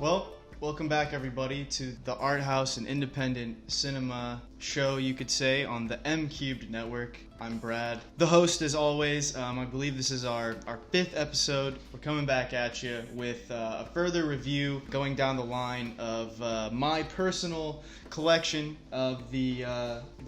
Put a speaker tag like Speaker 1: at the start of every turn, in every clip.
Speaker 1: Well, welcome back everybody to the art house and independent cinema show, you could say, on the MCubed network. I'm Brad, the host as always. I believe this is our fifth episode. We're coming back at you with a further review, going down the line of my personal collection of the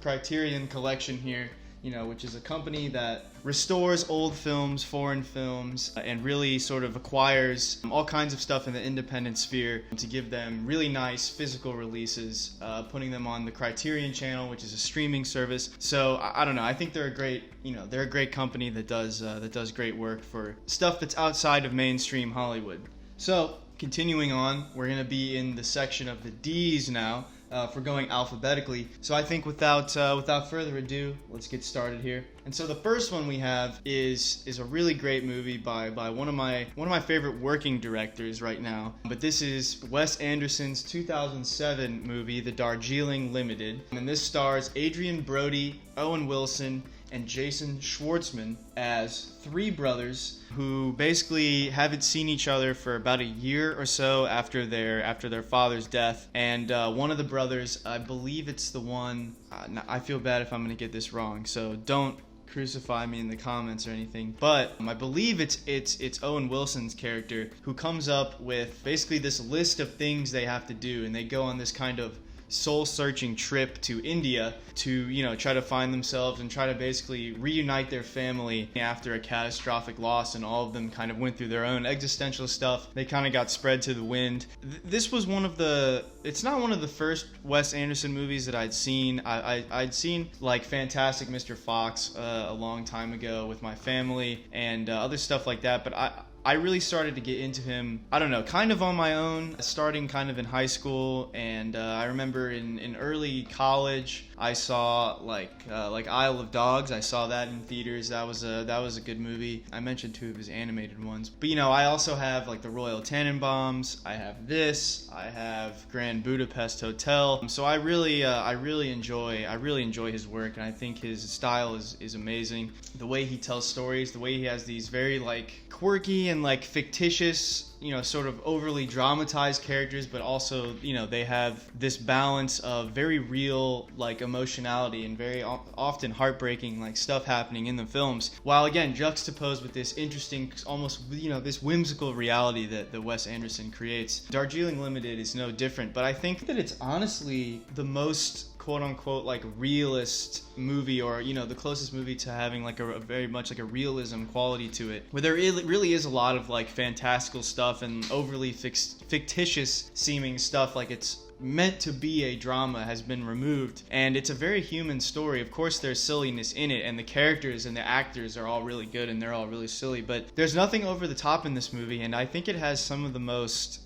Speaker 1: Criterion collection here. Which is a company that restores old films, foreign films, and really sort of acquires all kinds of stuff in the independent sphere to give them really nice physical releases, putting them on the Criterion channel, which is a streaming service. So I don't know. I think they're a great company that does great work for stuff that's outside of mainstream Hollywood. So continuing on, we're gonna be in the section of the D's now. For going alphabetically. So I think without further ado, let's get started here. And so the first one we have is a really great movie by one of my favorite working directors right now. But this is Wes Anderson's 2007 movie, The Darjeeling Limited. And this stars Adrien Brody, Owen Wilson, and Jason Schwartzman as three brothers who basically haven't seen each other for about a year or so after their father's death. And one of the brothers, I believe it's the one, I feel bad if I'm going to get this wrong, so don't crucify me in the comments or anything, but I believe it's Owen Wilson's character who comes up with basically this list of things they have to do, and they go on this kind of soul-searching trip to India to, try to find themselves and try to basically reunite their family after a catastrophic loss, and all of them kind of went through their own existential stuff. They kind of got spread to the wind. This was it's not one of the first Wes Anderson movies that I'd seen. I'd seen like Fantastic Mr. Fox a long time ago with my family and other stuff like that, but I really started to get into him, I don't know, kind of on my own, starting kind of in high school, and I remember in early college, I saw like Isle of Dogs. I saw that in theaters. That was a good movie. I mentioned two of his animated ones, but I also have like the Royal Tenenbaums. I have this. I have Grand Budapest Hotel. So I really enjoy his work, and I think his style is amazing. The way he tells stories, the way he has these very like quirky and like fictitious, sort of overly dramatized characters, but also, they have this balance of very real, like, emotionality and very often heartbreaking, like, stuff happening in the films, while, again, juxtaposed with this interesting, almost, this whimsical reality that Wes Anderson creates. Darjeeling Limited is no different, but I think that it's honestly the most quote-unquote like realist movie, or the closest movie to having like a very much like a realism quality to it, where there really is a lot of like fantastical stuff and overly fictitious seeming stuff, like it's meant to be a drama has been removed, and it's a very human story. Of course there's silliness in it, and the characters and the actors are all really good and they're all really silly, but there's nothing over the top in this movie, and I think it has some of the most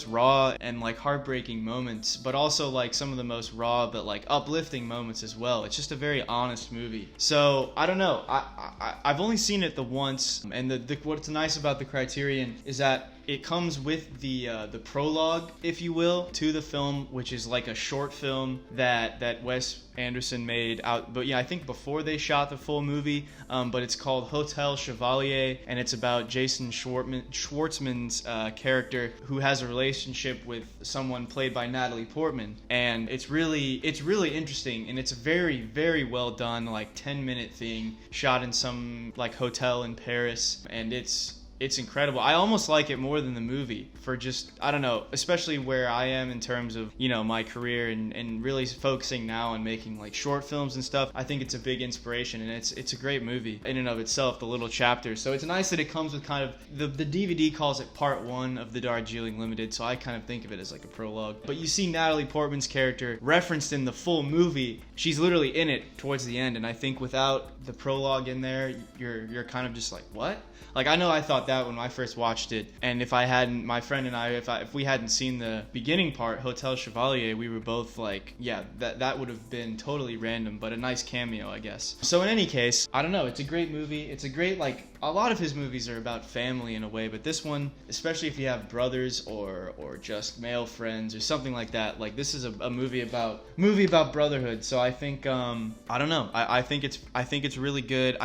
Speaker 1: raw and like heartbreaking moments, but also like some of the most raw but like uplifting moments as well. It's just a very honest movie. So I don't know, I've only seen it the once, and what's nice about the Criterion is that it comes with the prologue, if you will, to the film, which is like a short film that Wes Anderson made out, but I think before they shot the full movie, but it's called Hotel Chevalier, and it's about Jason Schwartzman's character, who has a relationship with someone played by Natalie Portman, and it's really interesting, and it's a very, very well done, like 10-minute thing shot in some like hotel in Paris, and it's incredible. I almost like it more than the movie for just, I don't know, especially where I am in terms of, my career and really focusing now on making like short films and stuff. I think it's a big inspiration, and it's a great movie in and of itself, the little chapters. So it's nice that it comes with kind of, the DVD calls it part 1 of the Darjeeling Limited, so I kind of think of it as like a prologue. But you see Natalie Portman's character referenced in the full movie. She's literally in it towards the end, and I think without the prologue in there, you're kind of just like, what? Like, I know I thought that when I first watched it, and if my friend and I, if we hadn't seen the beginning part, Hotel Chevalier, we were both like, yeah, that would have been totally random, but a nice cameo, I guess. So in any case, I don't know, it's a great movie. It's a great, like, a lot of his movies are about family in a way, but this one, especially if you have brothers or just male friends or something like that, like, this is a movie about brotherhood. So I think, I don't know, I think it's really good.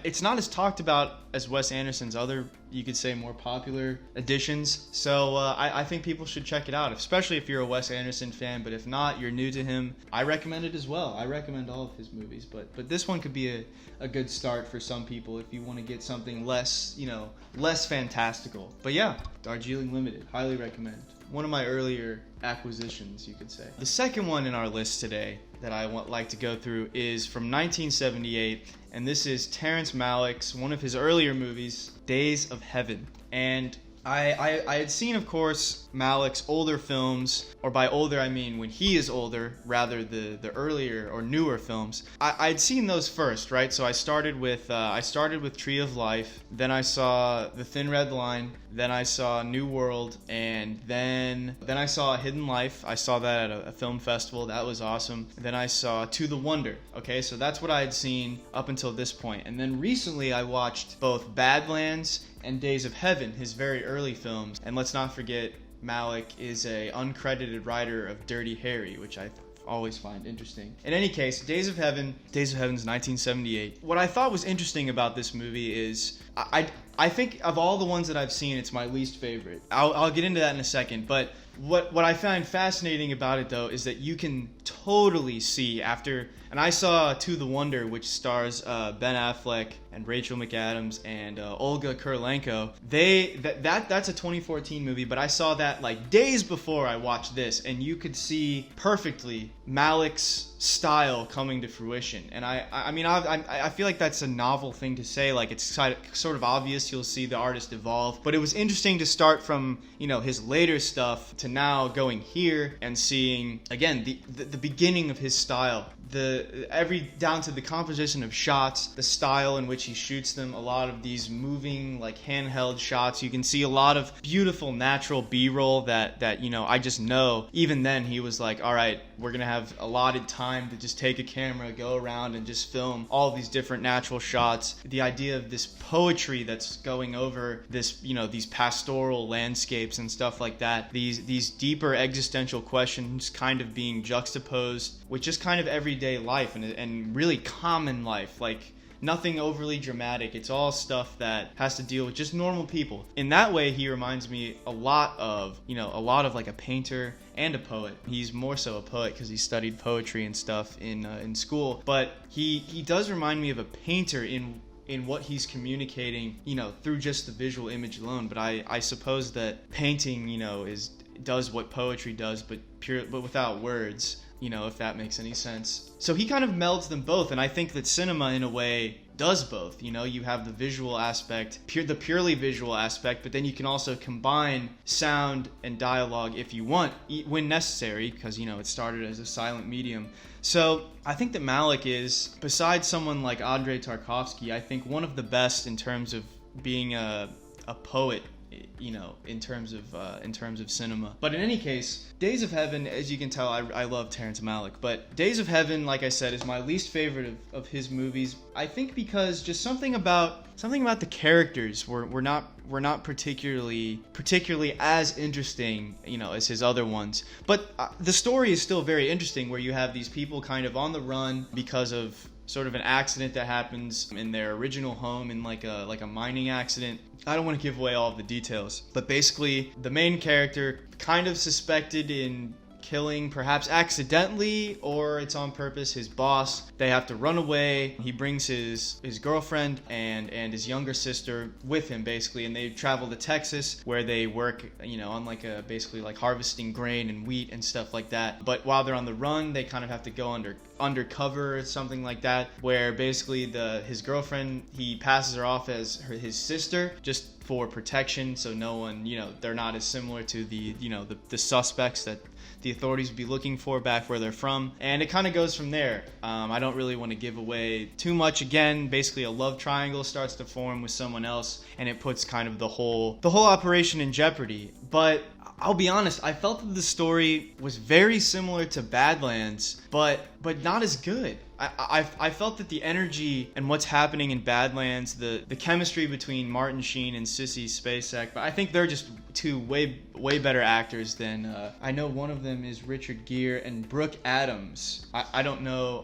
Speaker 1: It's not as talked about as Wes Anderson Anderson's other, you could say, more popular editions. So I think people should check it out, especially if you're a Wes Anderson fan. But if not, you're new to him, I recommend it as well. I recommend all of his movies, but this one could be a good start for some people if you want to get something less, less fantastical. But yeah, Darjeeling Limited, highly recommend. One of my earlier acquisitions, you could say. The second one in our list today that I like to go through is from 1978, and this is Terrence Malick's, one of his earlier movies, Days of Heaven. And I had seen, of course, Malick's older films, or by older I mean when he is older, rather the earlier or newer films. I'd seen those first, right? So I started with Tree of Life, then I saw The Thin Red Line, then I saw New World, and then I saw Hidden Life. I saw that at a film festival. That was awesome. Then I saw To the Wonder. Okay, so that's what I had seen up until this point. And then recently I watched both Badlands and Days of Heaven, his very early films. And let's not forget, Malick is a uncredited writer of Dirty Harry, which I always find interesting. In any case, Days of Heaven's 1978. What I thought was interesting about this movie is I think of all the ones that I've seen, it's my least favorite. I'll get into that in a second, but what I find fascinating about it, though, is that you can totally see after, and I saw To the Wonder, which stars Ben Affleck and Rachel McAdams and Olga Kurylenko. That's a 2014 movie, but I saw that like days before I watched this, and you could see perfectly Malick's style coming to fruition. And I feel like that's a novel thing to say. Like, it's sort of obvious you'll see the artist evolve, but it was interesting to start from his later stuff to now going here and seeing again the beginning of his style, down to the composition of shots, the style in which he shoots them, a lot of these moving like handheld shots. You can see a lot of beautiful natural B-roll that I just know even then he was like, all right, we're gonna have allotted time to just take a camera, go around and just film all these different natural shots. The idea of this poetry that's going over this, these pastoral landscapes and stuff like that, these deeper existential questions kind of being juxtaposed with just kind of everyday life and really common life, like nothing overly dramatic. It's all stuff that has to deal with just normal people. In that way, he reminds me a lot of like a painter and a poet. He's more so a poet because he studied poetry and stuff in school, but he does remind me of a painter in what he's communicating, through just the visual image alone. But I suppose that painting, does what poetry does, but without words, if that makes any sense. So he kind of melds them both, and I think that cinema, in a way, does both. You have the visual aspect, the purely visual aspect, but then you can also combine sound and dialogue if you want, when necessary, because, it started as a silent medium. So I think that Malick is, besides someone like Andrei Tarkovsky, I think one of the best in terms of being a poet, in terms of cinema. But in any case, Days of Heaven, as you can tell, I love Terrence Malick, but Days of Heaven, like I said, is my least favorite of his movies. I think because just something about the characters were not particularly as interesting, as his other ones. But the story is still very interesting, where you have these people kind of on the run because of sort of an accident that happens in their original home, in like a mining accident. I don't want to give away all of the details, but basically the main character kind of suspected in killing, perhaps accidentally or it's on purpose, his boss. They have to run away. He brings his girlfriend and his younger sister with him, basically, and they travel to Texas, where they work, on basically like harvesting grain and wheat and stuff like that. But while they're on the run, they kind of have to go undercover or something like that, where basically his girlfriend, he passes her off as his sister just for protection, so no one, they're not as similar to the suspects that the authorities would be looking for back where they're from. And it kind of goes from there. I don't really want to give away too much. Again, basically a love triangle starts to form with someone else, and it puts kind of the whole operation in jeopardy. But I'll be honest, I felt that the story was very similar to Badlands, but not as good. I felt that the energy and what's happening in Badlands, the chemistry between Martin Sheen and Sissy Spacek, but I think they're just two way better actors than I know one of them is Richard Gere and Brooke Adams. I don't know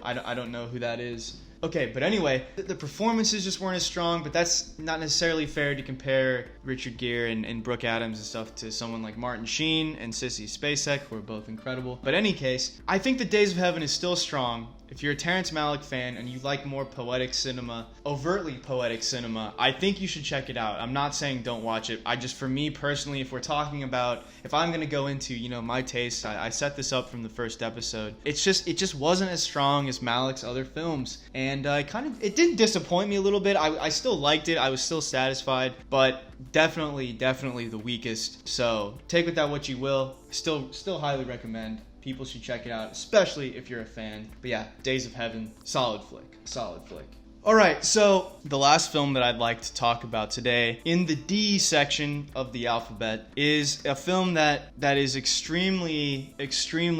Speaker 1: who that is. Okay, but anyway, the performances just weren't as strong, but that's not necessarily fair to compare Richard Gere and Brooke Adams and stuff to someone like Martin Sheen and Sissy Spacek, who are both incredible. But in any case, I think that Days of Heaven is still strong. If you're a Terrence Malick fan and you like more poetic cinema, overtly poetic cinema, I think you should check it out. I'm not saying don't watch it. For me personally, if we're talking about, if I'm going to go into, my tastes, I set this up from the first episode. It just wasn't as strong as Malick's other films. And it did disappoint me a little bit. I still liked it. I was still satisfied, but definitely the weakest. So take with that what you will. Still highly recommend. People should check it out, especially if you're a fan. But yeah, Days of Heaven, solid flick. Alright, so the last film that I'd like to talk about today, in the D section of the alphabet, is a film that is extremely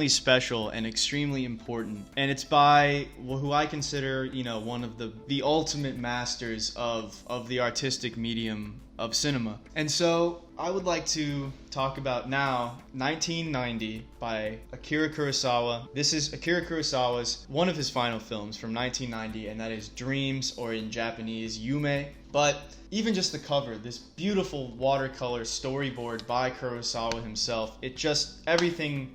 Speaker 1: special and extremely important. And it's by who I consider, one of the ultimate masters of the artistic medium of cinema. And so I would like to talk about now 1990 by Akira Kurosawa. This is Akira Kurosawa's one of his final films from 1990, and that is Dreams, or in Japanese, Yume. But even just the cover, this beautiful watercolor storyboard by Kurosawa himself, it just, everything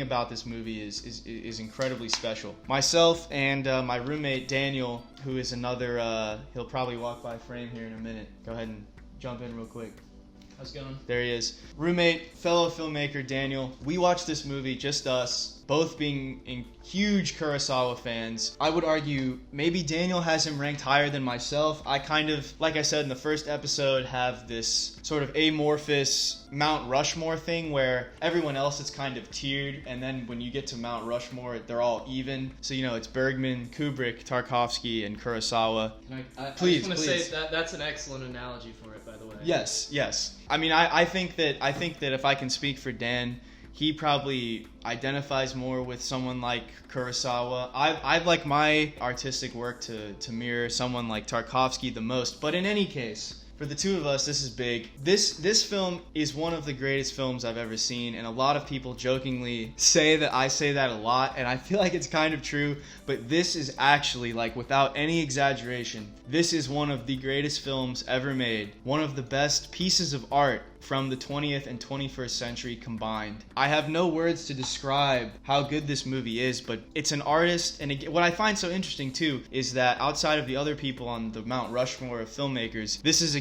Speaker 1: about this movie is incredibly special. Myself and my roommate Daniel, who is another, he'll probably walk by frame here in a minute. Go ahead and jump in real quick. How's it going? There he is. Roommate, fellow filmmaker Daniel. We watched this movie, just us, both being huge Kurosawa fans. I would argue maybe Daniel has him ranked higher than myself. I kind of, like I said in the first episode, have this sort of amorphous Mount Rushmore thing where everyone else is kind of tiered, and then when you get to Mount Rushmore, they're all even. So, it's Bergman, Kubrick, Tarkovsky, and Kurosawa.
Speaker 2: Please, I just want to say that's an excellent analogy for it, by the way.
Speaker 1: Yes. I mean, I think that if I can speak for Dan, he probably identifies more with someone like Kurosawa. I'd like my artistic work to mirror someone like Tarkovsky the most. But in any case, for the two of us, this is big. This film is one of the greatest films I've ever seen, and a lot of people jokingly say that I say that a lot, and I feel like it's kind of true, but this is actually, without any exaggeration, this is one of the greatest films ever made. One of the best pieces of art from the 20th and 21st century combined. I have no words to describe how good this movie is, but it's an artist, and what I find so interesting too is that outside of the other people on the Mount Rushmore of filmmakers, this is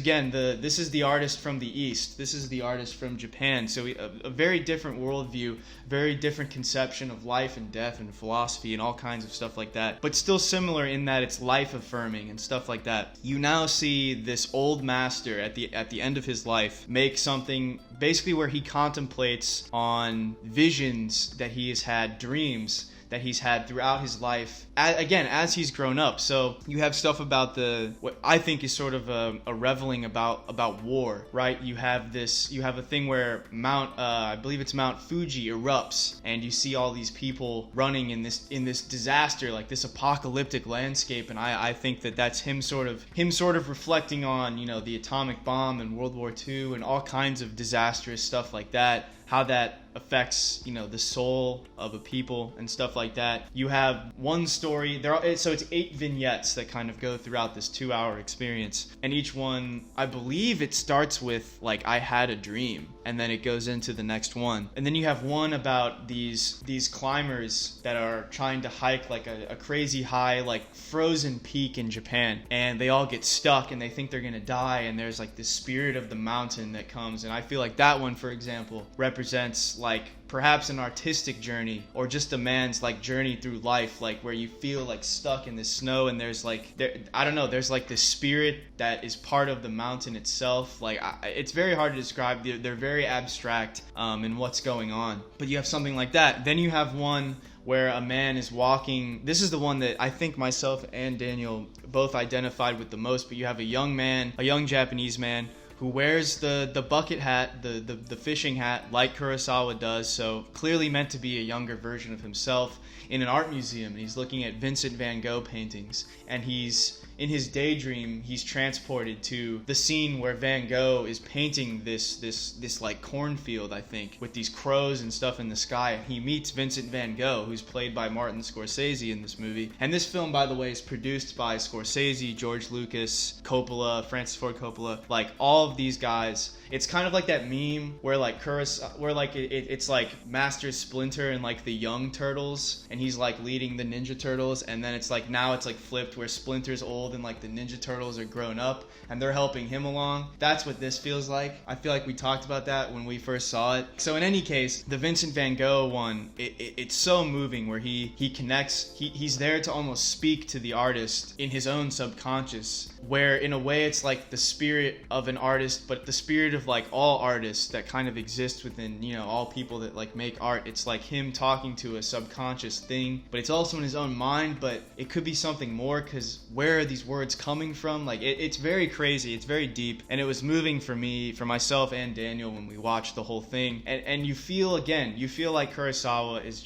Speaker 1: the artist from the East. This is the artist from Japan. So a very different worldview, very different conception of life and death and philosophy and all kinds of stuff like that, but still similar in that it's life affirming and stuff like that. You now see this old master at the end of his life make something basically where he contemplates on visions that he has had, dreams that he's had throughout his life, again, as he's grown up. So you have stuff about what I think is sort of a reveling about war, right? You have a thing where I believe it's Mount Fuji erupts, and you see all these people running in this disaster, like this apocalyptic landscape, and I think that's him sort of reflecting on, the atomic bomb and World War II and all kinds of disastrous stuff like that, how that affects, the soul of a people and stuff like that. You have one story, so it's 8 vignettes that kind of go throughout this 2-hour experience. And each one, I believe it starts with, I had a dream, and then it goes into the next one. And then you have one about these climbers that are trying to hike a crazy high, frozen peak in Japan. And they all get stuck and they think they're gonna die, and there's this spirit of the mountain that comes. And I feel like that one, for example, represents perhaps an artistic journey, or just a man's journey through life, where you feel stuck in the snow, and there's there's this spirit that is part of the mountain itself. It's very hard to describe. They're very abstract in what's going on, but you have something like that. Then you have one where a man is walking. This is the one that I think myself and Daniel both identified with the most, but you have a young Japanese man who wears the bucket hat, the fishing hat, like Kurosawa does, so clearly meant to be a younger version of himself, in an art museum, and he's looking at Vincent van Gogh paintings, and he's in his daydream, he's transported to the scene where Van Gogh is painting this like cornfield, I think, with these crows and stuff in the sky, and he meets Vincent Van Gogh, who's played by Martin Scorsese in this movie. And this film, by the way, is produced by Scorsese, George Lucas, Coppola, Francis Ford Coppola, like all of these guys. It's kind of like that meme where like it's like Master Splinter and like the young turtles, and he's like leading the Ninja Turtles, and then it's like now it's like flipped where Splinter's old and like the Ninja Turtles are grown up and they're helping him along. That's what this feels like. I feel like we talked about that when we first saw it. So in any case, the Vincent Van Gogh one, it's so moving where he connects, he's there to almost speak to the artist in his own subconscious, where in a way it's like the spirit of an artist, but the spirit of like all artists that kind of exist within, you know, all people that like make art. It's like him talking to a subconscious thing, but it's also in his own mind, but it could be something more, because where are these words coming from? Like it's very crazy, it's very deep, and it was moving for me, for myself and Daniel when we watched the whole thing. And you feel like Kurosawa is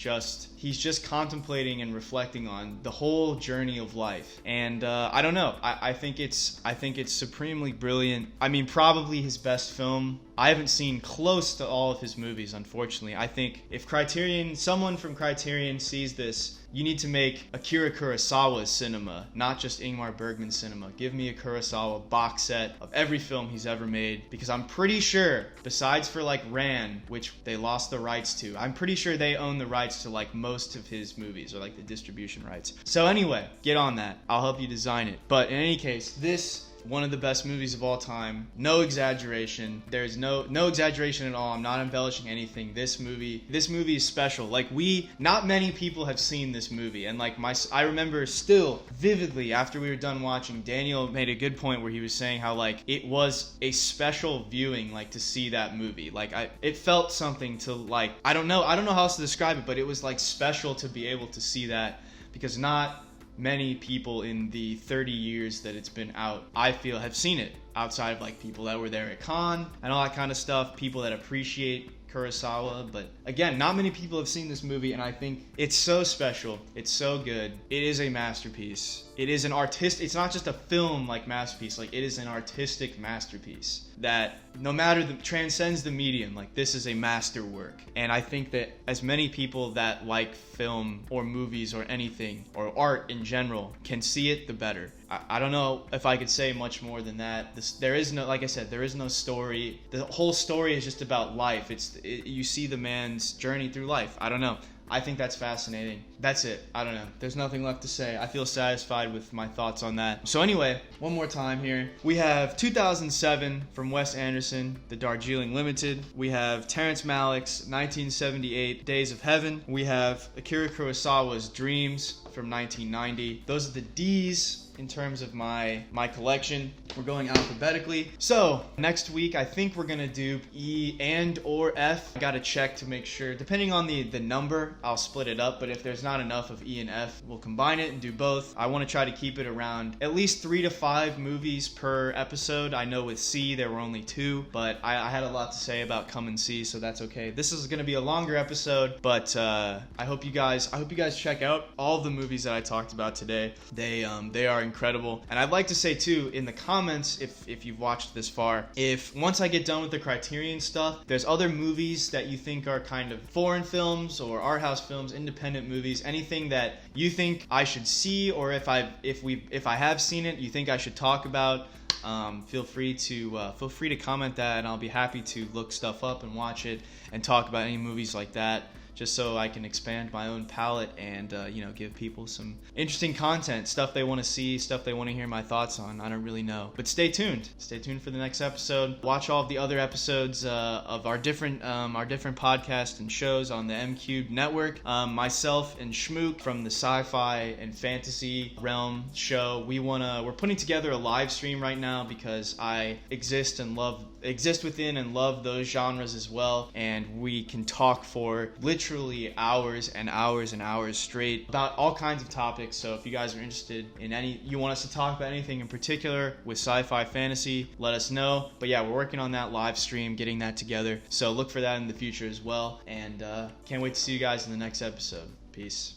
Speaker 1: he's just contemplating and reflecting on the whole journey of life. And I don't know, I think it's supremely brilliant. I mean, probably his best film. I haven't seen close to all of his movies, unfortunately. I think if someone from Criterion sees this, you need to make Akira Kurosawa's cinema, not just Ingmar Bergman's cinema. Give me a Kurosawa box set of every film he's ever made, because I'm pretty sure, besides for like Ran, which they lost the rights to, I'm pretty sure they own the rights to like most of his movies, or like the distribution rights. So anyway, get on that. I'll help you design it. But in any case, this one of the best movies of all time. No exaggeration. There's no exaggeration at all. I'm not embellishing anything. This movie is special. Like, not many people have seen this movie, and like I remember still vividly after we were done watching, Daniel made a good point where he was saying how like it was a special viewing, like to see that movie. Like it felt something to like, I don't know how else to describe it, but it was like special to be able to see that, because not many people in the 30 years that it's been out, I feel, have seen it, outside of like people that were there at Cannes and all that kind of stuff, people that appreciate Kurosawa. But again, not many people have seen this movie, and I think it's so special. It's so good. It is a masterpiece. It is an it's not just a film like masterpiece, like it is an artistic masterpiece that transcends the medium. Like, this is a masterwork. And I think that as many people that like film or movies or anything or art in general can see it, the better. I don't know if I could say much more than that. There is no, like I said, there is no story. The whole story is just about life. You see the man's journey through life. I don't know. I think that's fascinating. That's it. I don't know. There's nothing left to say. I feel satisfied with my thoughts on that. So anyway, one more time here. We have 2007 from Wes Anderson, The Darjeeling Limited. We have Terrence Malick's 1978 Days of Heaven. We have Akira Kurosawa's Dreams from 1990. Those are the D's in terms of my collection. We're going alphabetically. So next week, I think we're gonna do E and or F. I gotta check to make sure. Depending on the number, I'll split it up. But if there's not enough of E and F, we'll combine it and do both. I want to try to keep it around at least 3 to 5 movies per episode. I know with C there were only 2, but I had a lot to say about Come and See, so that's okay. This is gonna be a longer episode, but I hope you guys check out all of the movies that I talked about today. They are incredible. And I'd like to say too, in the comments, if you've watched this far, if once I get done with the Criterion stuff, there's other movies that you think are kind of foreign films or art house films, independent movies, anything that you think I should see, or if I have seen it, you think I should talk about, feel free to comment that, and I'll be happy to look stuff up and watch it and talk about any movies like that, just so I can expand my own palette and, give people some interesting content, stuff they want to see, stuff they want to hear my thoughts on. I don't really know. But stay tuned. Stay tuned for the next episode. Watch all of the other episodes of our different podcasts and shows on the MCubed network. Myself and Schmook from the sci-fi and fantasy realm show, we're putting together a live stream right now because I exist within and love those genres as well, and we can talk for literally hours and hours and hours straight about all kinds of topics. So if you guys are interested in you want us to talk about anything in particular with sci-fi fantasy, let us know. But yeah, we're working on that live stream, getting that together, so look for that in the future as well, and can't wait to see you guys in the next episode. Peace.